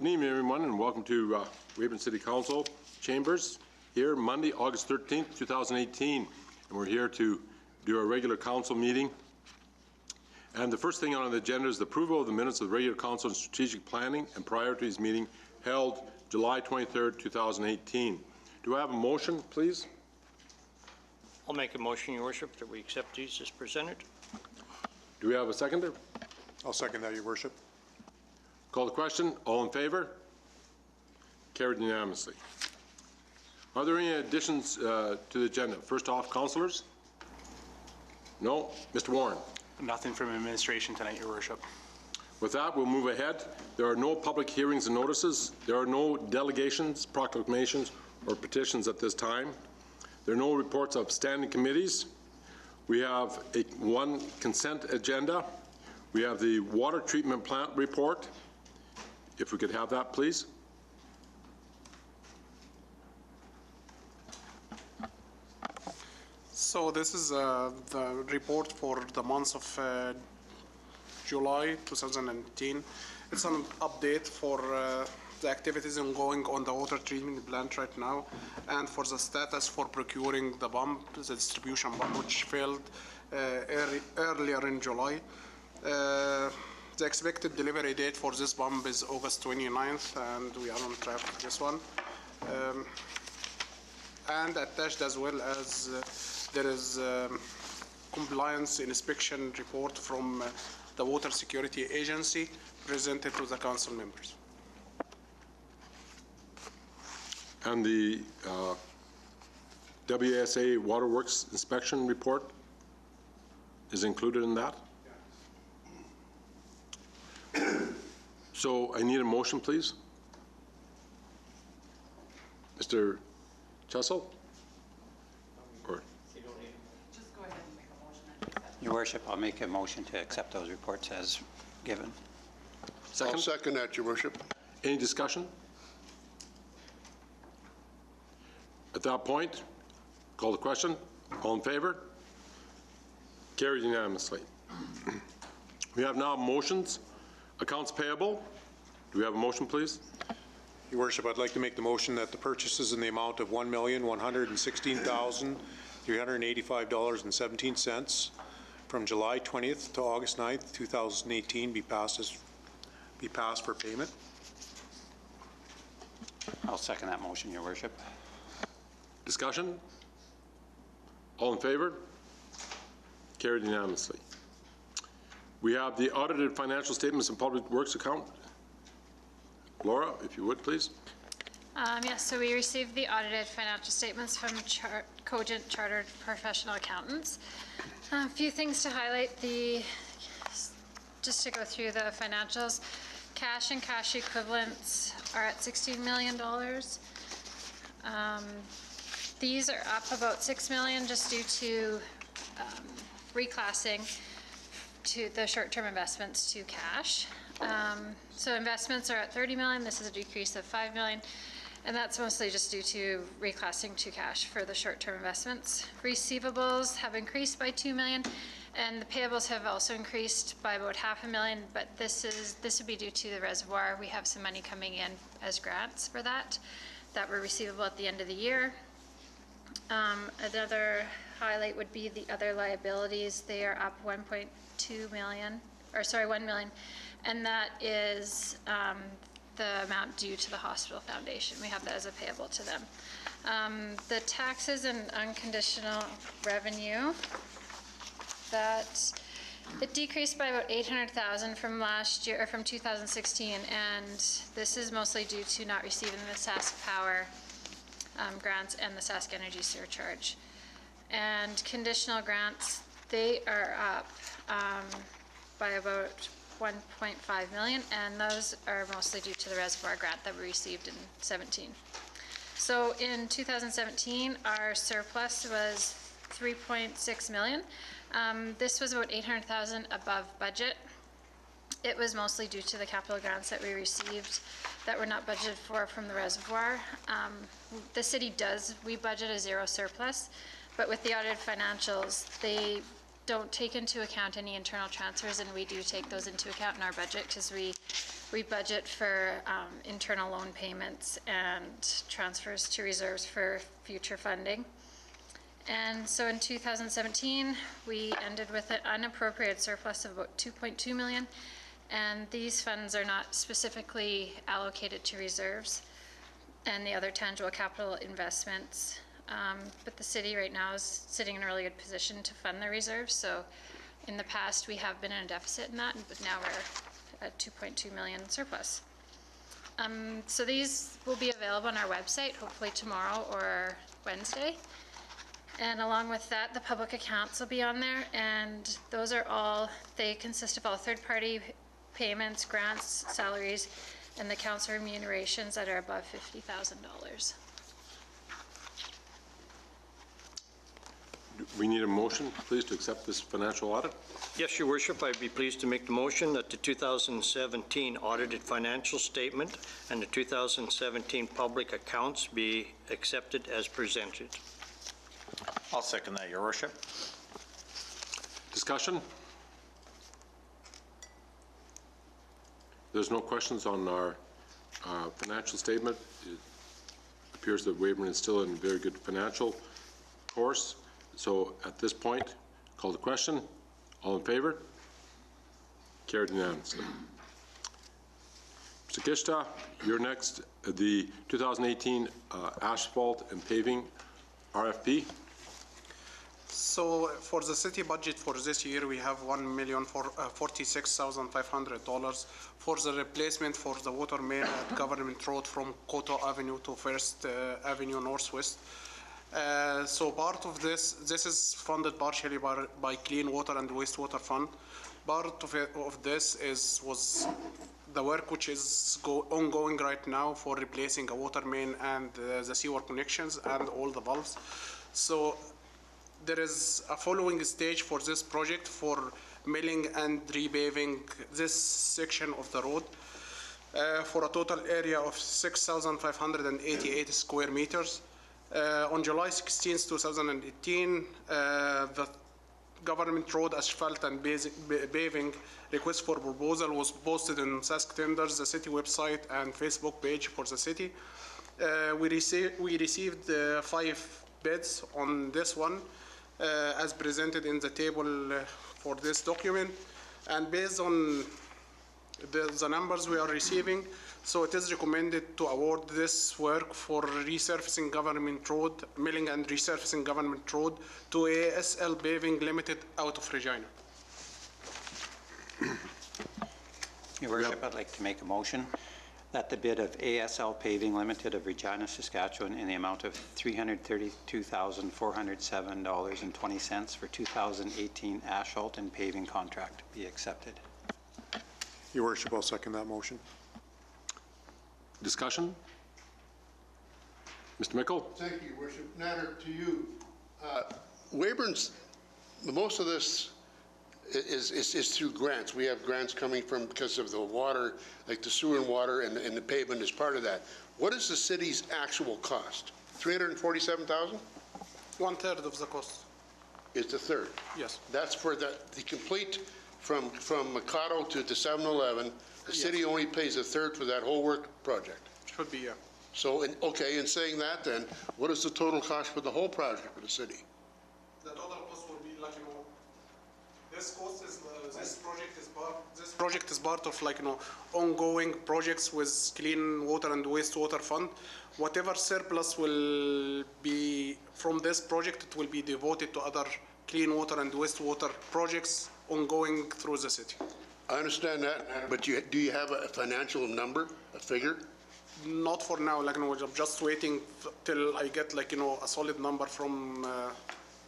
Good evening, everyone, and welcome to Weyburn City Council Chambers here Monday, August 13th, 2018. And we're here to do our regular council meeting. And the first thing on the agenda is the approval of the minutes of the regular council and strategic planning and priorities meeting held July 23rd, 2018. Do I have a motion, please? I'll make a motion, Your Worship, that we accept these as presented. Do we have a seconder? I'll second that, Your Worship. Call the question. All in favor? Carried unanimously. Are there any additions to the agenda? First off, councillors? No? Mr. Warren? Nothing from administration tonight, Your Worship. With that, we'll move ahead. There are no public hearings and notices. There are no delegations, proclamations, or petitions at this time. There are no reports of standing committees. We have one consent agenda. We have the water treatment plant report. If we could have that, please. So this is the report for the month of July 2018. It's an update for the activities ongoing on the water treatment plant right now, and for the status for procuring the pump, the distribution pump, which failed earlier in July. The expected delivery date for this pump is August 29th, and we are on track for this one. And attached as well as there is compliance inspection report from the Water Security Agency presented to the council members. And the WSA Waterworks inspection report is included in that? So I need a motion, please. Mr. Chessel? Or just go ahead and make a motion. Your Worship, I'll make a motion to accept those reports as given. second? I'll second that, Your Worship. Any discussion? At that point, call the question. All in favor? Carried unanimously. We have now motions. Accounts payable. Do we have a motion, please? Your Worship, I'd like to make the motion that the purchases in the amount of $1,116,385.17 from July 20th to August 9th, 2018 be passed for payment. I'll second that motion, Your Worship. Discussion? All in favor? Carried unanimously. We have the audited financial statements and public works account. Laura, if you would, please. Yes, so we received the audited financial statements from Cogent Chartered Professional Accountants. A few things to highlight. Just to go through the financials, cash and cash equivalents are at $16 million. These are up about $6 million just due to reclassing to the short-term investments to cash. So investments are at $30 million. This is a decrease of $5 million, and that's mostly just due to reclassing to cash for the short-term investments. Receivables have increased by $2 million, and the payables have also increased by about $500,000. But this would be due to the reservoir. We have some money coming in as grants for that were receivable at the end of the year. Another highlight would be the other liabilities. They are up $1 million, and that is the amount due to the hospital foundation. We have that as a payable to them. The taxes and unconditional revenue, it decreased by about $800,000 from last year, or from 2016, and this is mostly due to not receiving the Sask Power grants and the Sask Energy surcharge. And conditional grants, they are up by about $1.5 million, and those are mostly due to the reservoir grant that we received in 17. So in 2017, our surplus was $3.6 million. This was about $800,000 above budget. It was mostly due to the capital grants that we received that were not budgeted for from the reservoir. The city we budget a zero surplus, but with the audited financials, they don't take into account any internal transfers, and we do take those into account in our budget because we we budget for internal loan payments and transfers to reserves for future funding. And so in 2017, we ended with an unappropriated surplus of about 2.2 million, and these funds are not specifically allocated to reserves and the other tangible capital investments. But the city right now is sitting in a really good position to fund the reserves. So in the past, we have been in a deficit in that, but now we're at 2.2 million surplus. So these will be available on our website, hopefully tomorrow or Wednesday. And along with that, the public accounts will be on there, and those are all, they consist of all third-party payments, grants, salaries, and the council remunerations that are above $50,000. We need a motion, please, to accept this financial audit. Yes, Your Worship, I'd be pleased to make the motion that the 2017 audited financial statement and the 2017 public accounts be accepted as presented. I'll second that, Your Worship. Discussion? There's no questions on our financial statement. It appears that Weyburn is still in very good financial course. So at this point, call the question. All in favor? Carried unanimously. Mr. Gishta, you're next. The 2018 asphalt and paving RFP. So for the city budget for this year, we have $1,046,500 for the replacement for the water main at Government Road from Coto Avenue to First Avenue Northwest. So part of this is funded partially by Clean Water and Wastewater Fund. Part of this was the work which is ongoing right now for replacing a water main and the sewer connections and all the valves. So there is a following stage for this project for milling and repaving this section of the road for a total area of 6,588 square meters. On July 16, 2018, the Government Road Asphalt and Paving request for proposal was posted in Sask Tenders, the city website and Facebook page for the city. We received 5 bids on this one, as presented in the table for this document, and based on the numbers we are receiving, so it is recommended to award this work for resurfacing Government Road, milling and resurfacing Government Road to ASL Paving Limited out of Regina. Your Worship, I'd like to make a motion that the bid of ASL Paving Limited of Regina, Saskatchewan in the amount of $332,407.20 for 2018 asphalt and paving contract be accepted. Your Worship, I'll second that motion. Discussion? Mr. Mickle? Thank you, Worship. Natter, to you. Weyburn's, most of this is through grants. We have grants coming from because of the water, like the sewer and water, and the pavement is part of that. What is the city's actual cost? 347,000? 1/3 of the cost. It's a third. Yes. That's for the complete from Mikado to 7-Eleven. The city only pays a third for that whole work project. Should be, yeah. So, in saying that, then, what is the total cost for the whole project for the city? The total cost will be like, this cost is, this project is part of like, ongoing projects with Clean Water and Wastewater Fund. Whatever surplus will be from this project, it will be devoted to other clean water and wastewater projects ongoing through the city. I understand that, but do you have a financial number, a figure? Not for now, like, I'm just waiting till I get, like, a solid number from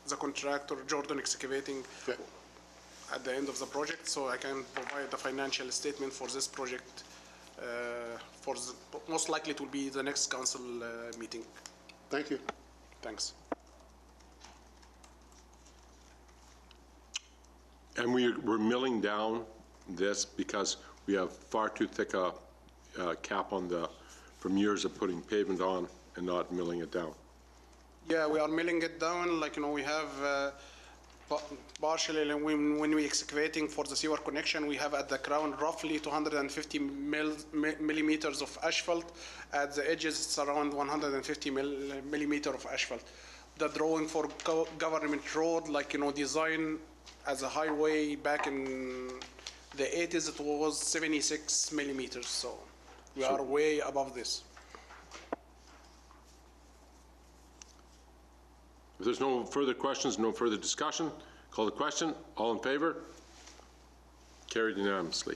the contractor, Jordan Excavating, Okay. at the end of the project, so I can provide the financial statement for this project. Most likely it will be the next council meeting. Thank you. Thanks. And we're milling down this because we have far too thick a cap on from years of putting pavement on and not milling it down. Yeah, we are milling it down. Like, we have partially, when we excavating for the sewer connection, we have at the ground roughly 250 millimeters of asphalt. At the edges, it's around 150 millimeter of asphalt. The drawing for government road, like, design as a highway back in the 80s, it was 76 millimeters. So we are way above this. If there's no further questions, no further discussion, call the question. All in favor? Carried unanimously.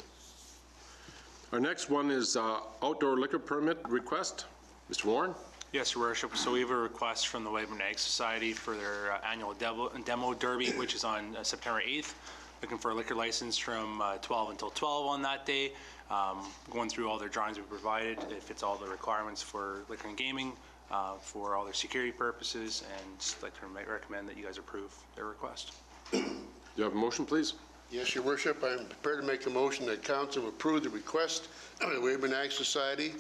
Our next one is outdoor liquor permit request. Mr. Warren? Yes, Your Worship. So we have a request from the Weyburn Ag Society for their annual demo derby, which is on September 8th. Looking for a liquor license from 12 until 12 on that day. Going through all their drawings we provided, it fits all the requirements for liquor and gaming, for all their security purposes, and just like to recommend that you guys approve their request. Do you have a motion, please? Yes, Your Worship, I am prepared to make a motion that council approve the request of the Weyburn Ag Society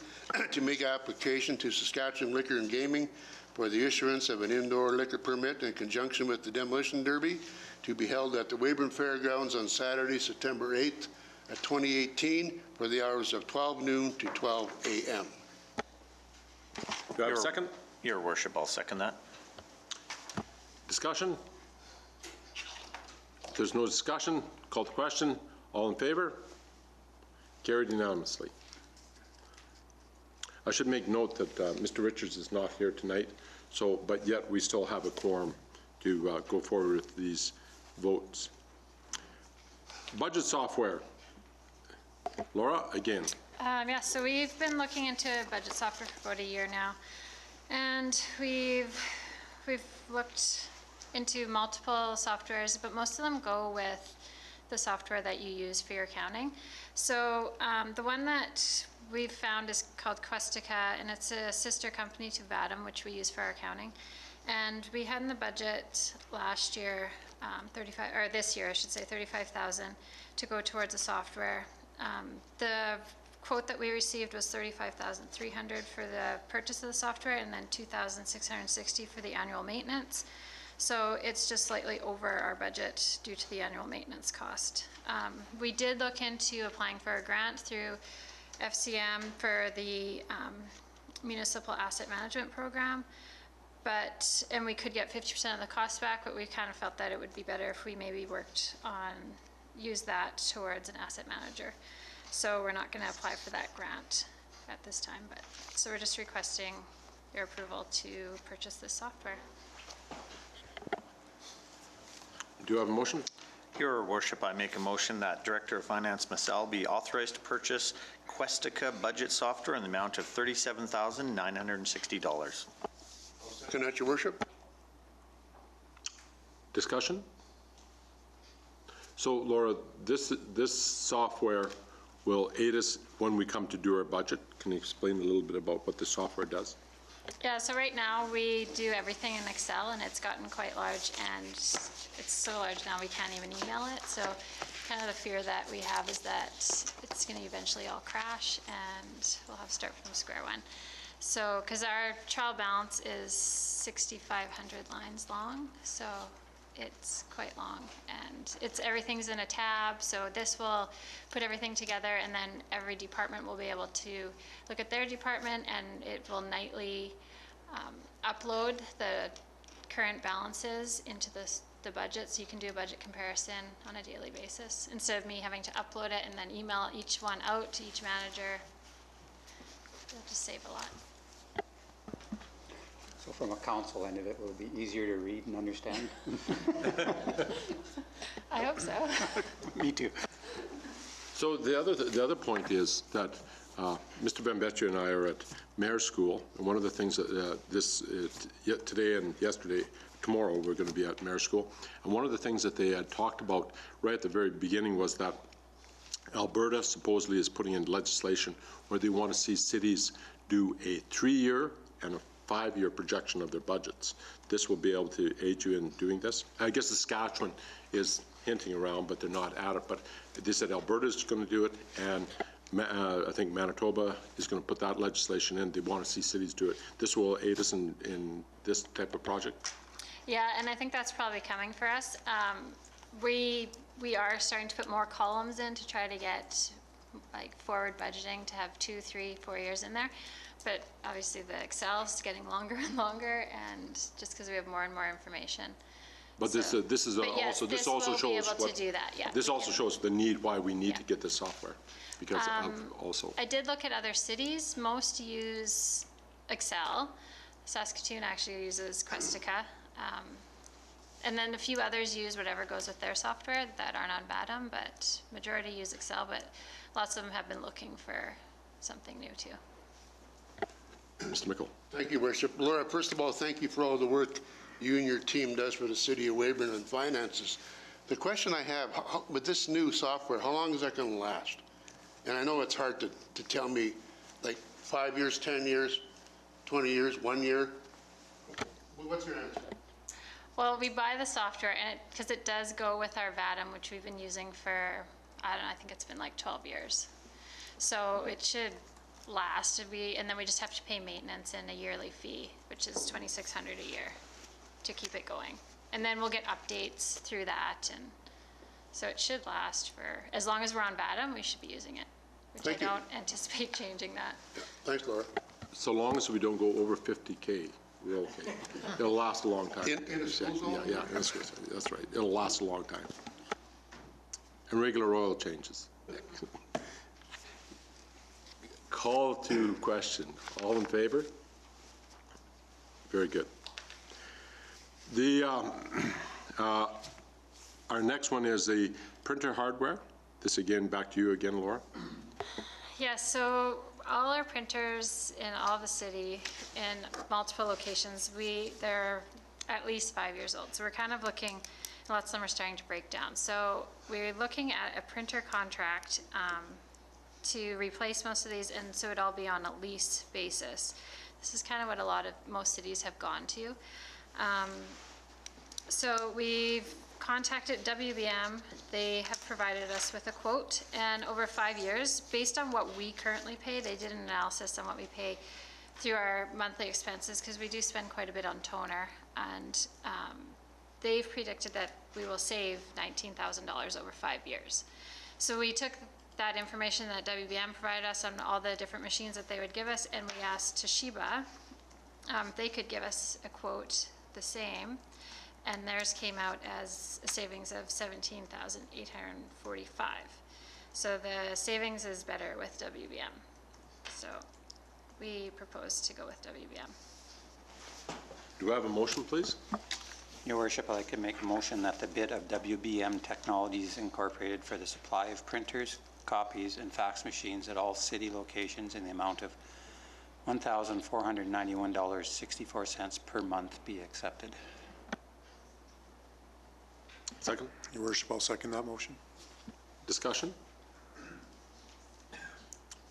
to make application to Saskatchewan Liquor and Gaming for the issuance of an indoor liquor permit in conjunction with the demolition derby to be held at the Weyburn Fairgrounds on Saturday, September 8th, 2018, for the hours of 12 noon to 12 a.m. Do I have a second? Your Worship, I'll second that. Discussion? If there's no discussion, call the question. All in favor? Carried unanimously. I should make note that Mr. Richards is not here tonight, but yet we still have a quorum to go forward with these votes. Budget software. Laura, again. Yeah, so we've been looking into budget software for about a year now, and we've looked into multiple softwares, but most of them go with the software that you use for your accounting. So the one that we've found is called Questica, and it's a sister company to Vadim, which we use for our accounting. And we had in the budget last year, this year I should say, $35,000 to go towards the software. The quote that we received was $35,300 for the purchase of the software, and then $2,660 for the annual maintenance. So it's just slightly over our budget due to the annual maintenance cost. We did look into applying for a grant through FCM for the Municipal Asset Management Program, and we could get 50% of the cost back, but we kind of felt that it would be better if we maybe use that towards an asset manager. So we're not going to apply for that grant at this time, so we're just requesting your approval to purchase this software. Do you have a motion? Your Worship, I make a motion that Director of Finance Massal be authorized to purchase Questica budget software in the amount of $37,960. Second that, Your Worship. Discussion? So, Laura, this software will aid us when we come to do our budget. Can you explain a little bit about what the software does? Yeah, so right now we do everything in Excel, and it's gotten quite large, and it's so large now we can't even email it. So kind of the fear that we have is that it's going to eventually all crash and we'll have to start from square one. So, because our trial balance is 6,500 lines long, so it's quite long, and everything's in a tab, so this will put everything together, and then every department will be able to look at their department, and it will nightly upload the current balances into the budget, so you can do a budget comparison on a daily basis instead of me having to upload it and then email each one out to each manager. It'll just save a lot. So from a council end of it, will it be easier to read and understand? I hope so. Me too. So the other point is that Mr. Bambecchio and I are at Mayor's School, and one of the things that today and yesterday, tomorrow we're going to be at Mayor's School, and one of the things that they had talked about right at the very beginning was that Alberta supposedly is putting in legislation where they want to see cities do a 3-year and a 5-year projection of their budgets. This will be able to aid you in doing this. I guess Saskatchewan is hinting around, but they're not at it. But they said Alberta is going to do it, and I think Manitoba is going to put that legislation in. They want to see cities do it. This will aid us in this type of project. Yeah, and I think that's probably coming for us. We are starting to put more columns in to try to get like forward budgeting to have 2, 3, 4 years in there. But obviously the Excel's getting longer and longer, and just because we have more and more information. But this is But yes, also, this also will be shows able what. to do that, yeah. This we also can- shows the need, why we need Yeah. to get this software, because of also. I did look at other cities. Most use Excel. Saskatoon actually uses Questica. And then a few others use whatever goes with their software that aren't on BADM, but majority use Excel, but lots of them have been looking for something new too. Mr. Mickle. Thank you, Worship. Laura, first of all, thank you for all the work you and your team does for the city of Weyburn and finances. The question I have, with this new software, how long is that going to last? And I know it's hard to tell me, like 5 years, 10 years, 20 years, 1 year? What's your answer? Well, we buy the software and because it does go with our VADM, which we've been using for, I don't know, I think it's been like 12 years. So it should last. And then we just have to pay maintenance and a yearly fee, which is $2,600 a year to keep it going. And then we'll get updates through that. And so it should last for, as long as we're on VADM, we should be using it, which Thank you. I don't anticipate changing that. Thanks, Laura. So long as we don't go over 50K, we're okay. It'll last a long time. In a school zone? Yeah, that's right. It'll last a long time. And regular oil changes. Call to question. All in favor? Very good. Our next one is the printer hardware. This again, back to you again, Laura. Yeah, so all our printers in all the city in multiple locations, they're at least 5 years old. So we're kind of looking, lots of them are starting to break down. So we're looking at a printer contract to replace most of these, and so it'd all be on a lease basis. This is kind of what most cities have gone to. So we've contacted WBM. They have provided us with a quote, and over 5 years, based on what we currently pay, they did an analysis on what we pay through our monthly expenses, because we do spend quite a bit on toner, and they've predicted that we will save $19,000 over 5 years. So we took that information that WBM provided us on all the different machines that they would give us, and we asked Toshiba if they could give us a quote the same, and theirs came out as a savings of $17,845. So the savings is better with WBM. So we propose to go with WBM. Do I have a motion, please? Your Worship, I'd like to make a motion that the bid of WBM Technologies Incorporated for the supply of printers, copies, and fax machines at all city locations in the amount of $1,491.64 per month be accepted. Second? Your Worship, I'll second that motion. Discussion?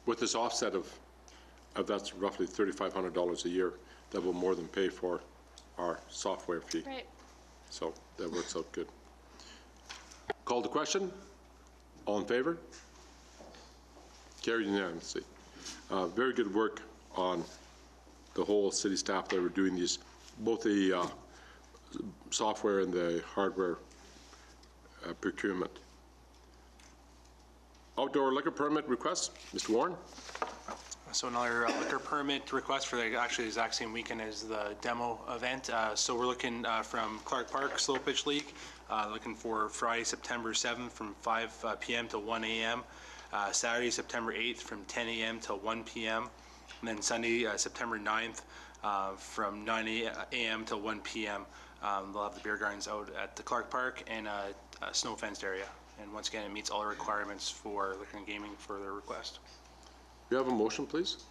With this offset of that's roughly $3,500 a year, that will more than pay for our software fee. Right. So that works out good. Call to question? All in favor? Carried unanimously. Very good work on the whole city staff that were doing these, both the software and the hardware procurement. Outdoor liquor permit request, Mr. Warren? So another liquor permit request for actually the exact same weekend as the demo event. So we're looking from Clark Park Slow Pitch League, looking for Friday, September 7th from 5 p.m. to 1 a.m., Saturday, September 8th from 10 a.m. to 1 p.m., and then Sunday, September 9th from 9 a.m. to 1 p.m. They'll have the beer gardens out at the Clark Park and a snow-fenced area. And once again, it meets all the requirements for liquor and gaming for their request. You have a motion, please?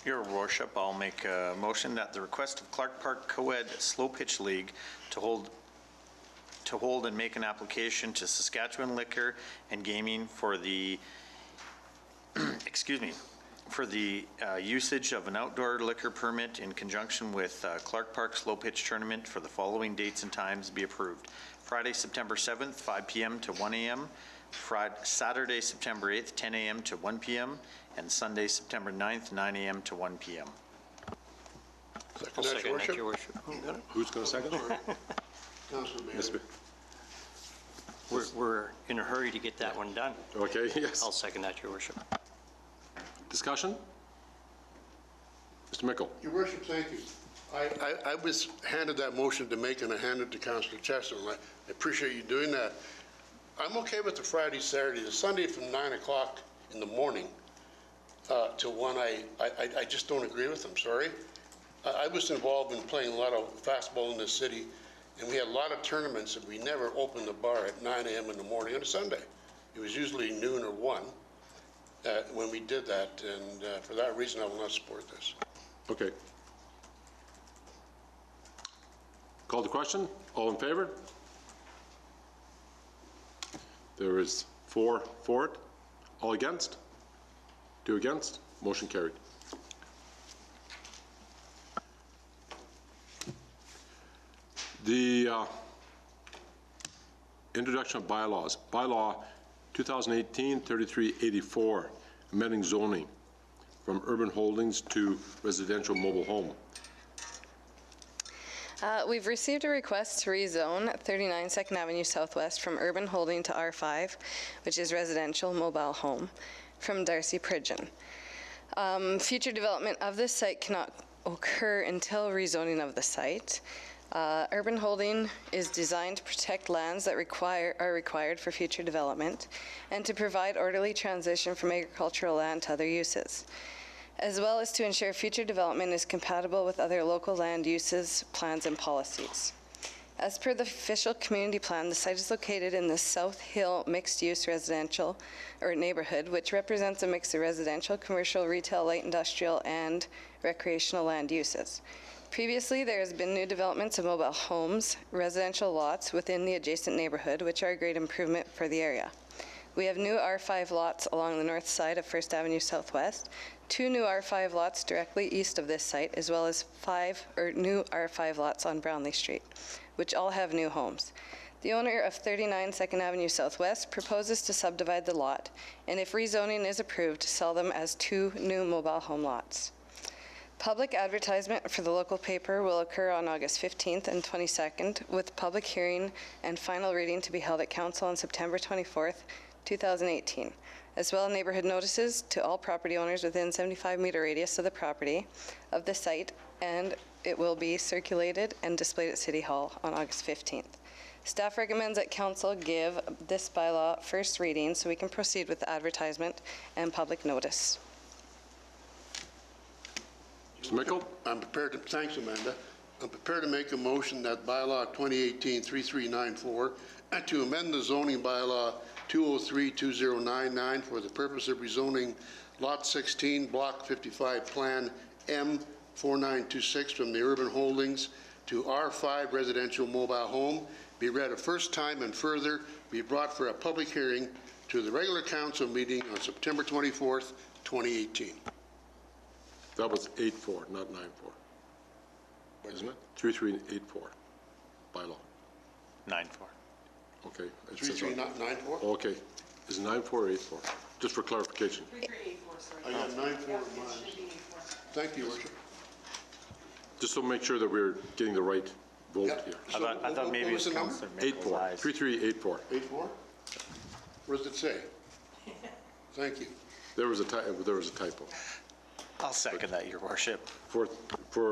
Your Worship, I'll make a motion that the request of Clark Park Co-ed Slow Pitch League to hold and make an application to Saskatchewan Liquor and Gaming for the, excuse me, for the usage of an outdoor liquor permit in conjunction with Clark Park Slow Pitch Tournament for the following dates and times be approved. Friday, September 7th, 5 p.m. to 1 a.m., Saturday, September 8th, 10 a.m. to 1 p.m., and Sunday, September 9th, 9 a.m. to 1 p.m. I'll second that, Your Worship. Who's going to second? Councilor Yes, Bailey. We're in a hurry to get that one done. Okay, yes. I'll second that, Your Worship. Discussion? Mr. Mickle? Your Worship, thank you. I was handed that motion to make, and I handed it to Councilor Chester, and I appreciate you doing that. I'm okay with the Friday, Saturday. The Sunday from 9 o'clock in the morning till 1, I just don't agree with them, sorry. I was involved in playing a lot of fastball in this city, and we had a lot of tournaments, and we never opened the bar at 9 a.m. in the morning on a Sunday. It was usually noon or 1 when we did that, and for that reason, I will not support this. Okay. Call the question. All in favor? There is 4 for it. All against? 2 against. Motion carried. The introduction of bylaws. Bylaw 2018-3384, amending zoning from urban holdings to residential mobile home. We've received a request to rezone 39 2nd Avenue Southwest from urban holding to R5, which is residential mobile home, from Darcy Pridgeon. Future development of this site cannot occur until rezoning of the site. Urban holding is designed to protect lands that are required for future development and to provide orderly transition from agricultural land to other uses, as well as to ensure future development is compatible with other local land uses, plans, and policies. As per the official community plan, the site is located in the South Hill mixed-use residential or neighborhood, which represents a mix of residential, commercial, retail, light industrial, and recreational land uses. Previously, there has been new developments of mobile homes, residential lots within the adjacent neighborhood, which are a great improvement for the area. We have new R5 lots along the north side of 1st Avenue Southwest, 2 new R5 lots directly east of this site, as well as 5 new R5 lots on Brownlee Street, which all have new homes. The owner of 39 2nd Avenue Southwest proposes to subdivide the lot, and if rezoning is approved, to sell them as 2 new mobile home lots. Public advertisement for the local paper will occur on August 15th and 22nd, with public hearing and final reading to be held at Council on September 24th, 2018, as well as neighborhood notices to all property owners within 75-meter radius of the property of the site, and it will be circulated and displayed at City Hall on August 15th. Staff recommends that Council give this bylaw first reading so we can proceed with the advertisement and public notice. Mr. Mickle? I'm prepared to, thanks, Amanda. I'm prepared to make a motion that bylaw 2018-3394 and to amend the zoning bylaw 203-2099 for the purpose of rezoning Lot 16, Block 55, Plan M4926 from the urban holdings to R5 residential mobile home be read a first time and further be brought for a public hearing to the regular council meeting on September 24th, 2018. That was 8-4, not 9-4. Isn't it? 3384, bylaw. 9-4. Okay. It says 3394? Okay. Is it 9-4 or 8-4? Just for clarification. 3384, sorry. I got 94 in mine. Thank you, Your Worship. Just to make sure that we're getting the right vote Yep. here. So I thought maybe what it was was the number? Councillor Mickle's 8-4, eyes. 3384. 84? What does it say? Thank you. There was a typo I'll second that, Your Worship. for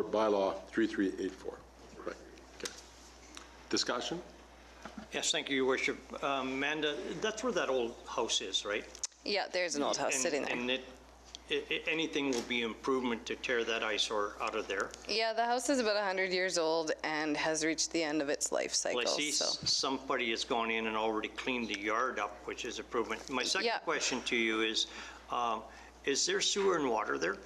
bylaw 3384. Correct. Okay. Discussion? Yes, thank you, Your Worship. Amanda, that's where that old house is, right? Yeah, there's an old house sitting there. And anything will be improvement to tear that eyesore out of there. Yeah, the house is about 100 years old and has reached the end of its life cycle. Well, I see so. somebody has gone in and already cleaned the yard up, which is improvement. My second Yeah. question to you is there sewer and water there?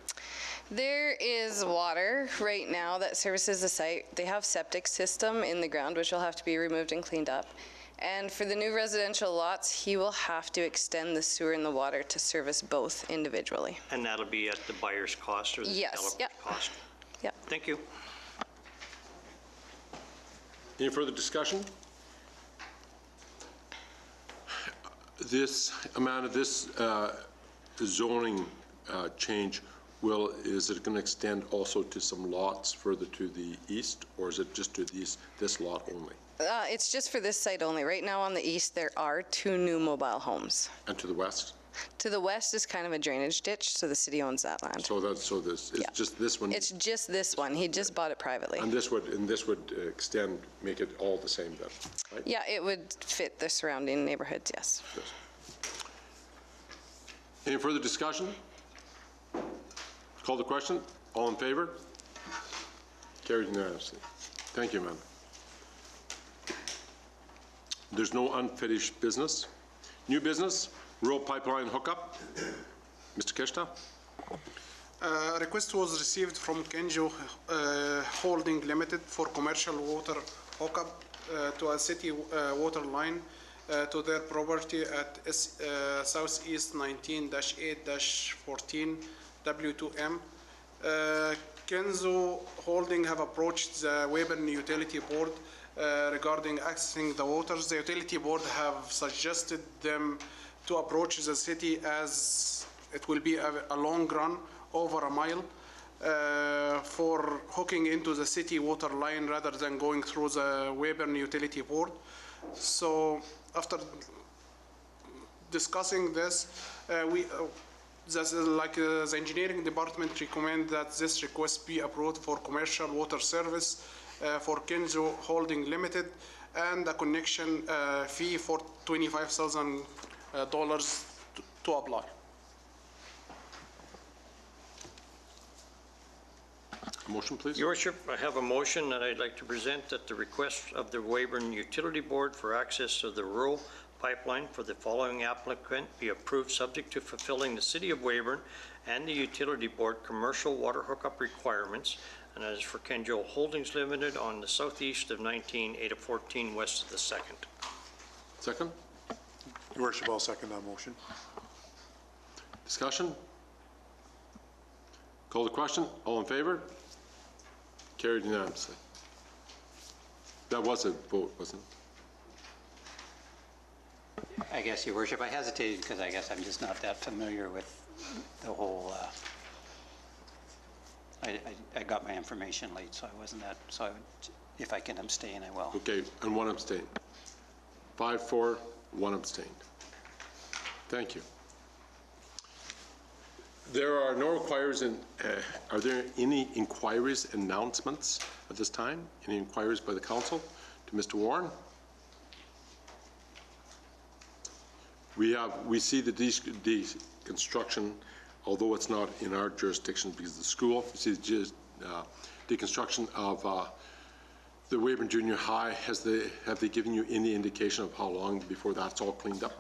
There is water right now that services the site. They have septic system in the ground, which will have to be removed and cleaned up. And for the new residential lots, he will have to extend the sewer and the water to service both individually. And that'll be at the buyer's cost or the Yes, developer's yep. cost? Yep. Thank you. Any further discussion? This, Amanda, this zoning change is it going to extend also to some lots further to the east, or is it just to this lot only? It's just for this site only. Right now on the east, there are 2 new mobile homes. And to the west? To the west is kind of a drainage ditch, so the city owns that land. So this is Yeah. just this one? It's just this one. He just bought it privately. And this would extend, make it all the same then, right? Yeah, it would fit the surrounding neighborhoods, yes. Yes. Any further discussion? Call the question. All in favor? Carried unanimously. Thank you, Amanda. There's no unfinished business. New business, rural pipeline hookup. Mr. Keshta? A request was received from Kenjo Holding Limited for commercial water hookup to a city water line to their property at Southeast 19-8-14 W2M. Kenzo Holding have approached the Weyburn Utility Board regarding accessing the waters. The Utility Board have suggested them to approach the city as it will be a long run, over a mile, for hooking into the city water line rather than going through the Weyburn Utility Board. So after discussing this, the engineering department recommend that this request be approved for commercial water service for Kenzo Holding Limited, and a connection fee for $25,000 to apply. Motion, please. Your Worship, I have a motion that I'd like to present at the request of the Weyburn Utility Board for access to the rural pipeline for the following applicant be approved, subject to fulfilling the City of Weyburn and the Utility Board commercial water hookup requirements, and that is for Kenjo Holdings Limited on the southeast of 19-8-14 west of the 2nd. Second? Your Worship, I'll second that motion. Discussion? Call the question. All in favor? Carried unanimously. That was a vote, wasn't it? I guess, Your Worship, I hesitated because I guess I'm just not that familiar with the whole, I got my information late, so I wasn't that, so I would, if I can abstain, I will. Okay, and one abstain. 5-4, one abstained. Thank you. There are no inquiries are there any inquiries, announcements at this time? Any inquiries by the council to Mr. Warren? We see the deconstruction, although it's not in our jurisdiction because of the school. We see the deconstruction of the Weyburn Junior High. Have they given you any indication of how long before that's all cleaned up?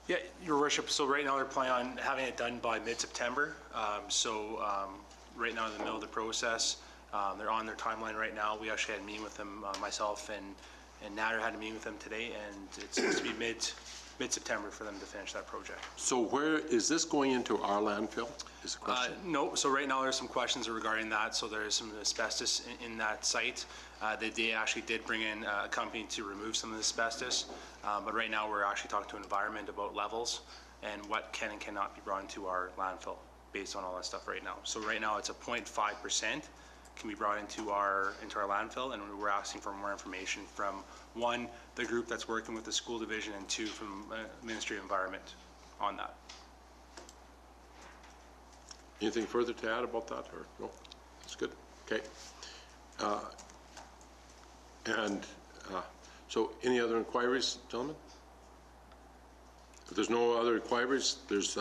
Yeah, Your Worship, so right now they're planning on having it done by mid-September. Right now in the middle of the process, they're on their timeline right now. We actually had a meeting with them, myself and Nader had a meeting with them today, and it's supposed to be mid-September for them to finish that project. So where is this going into our landfill, is the question? No, so right now there's some questions regarding that. So there is some asbestos in that site. They actually did bring in a company to remove some of the asbestos, but right now we're actually talking to environment about levels and what can and cannot be brought into our landfill based on all that stuff right now. So right now it's a 0.5% can be brought into our landfill, and we're asking for more information from, one, the group that's working with the school division, and two, from Ministry of Environment on that. Anything further to add about that, or no? That's good. Okay. So any other inquiries, gentlemen? If there's no other inquiries, there's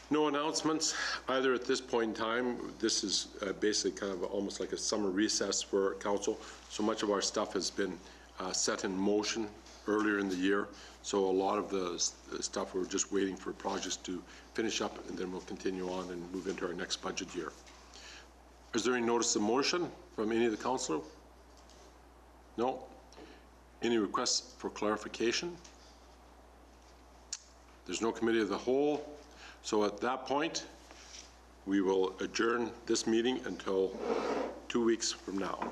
no announcements either at this point in time. This is basically kind of almost like a summer recess for council. So much of our stuff has been set in motion earlier in the year. So a lot of the stuff we're just waiting for projects to finish up, and then we'll continue on and move into our next budget year. Is there any notice of motion from any of the councillor? No. Any requests for clarification? There's no committee of the whole. So at that point, we will adjourn this meeting until 2 weeks from now.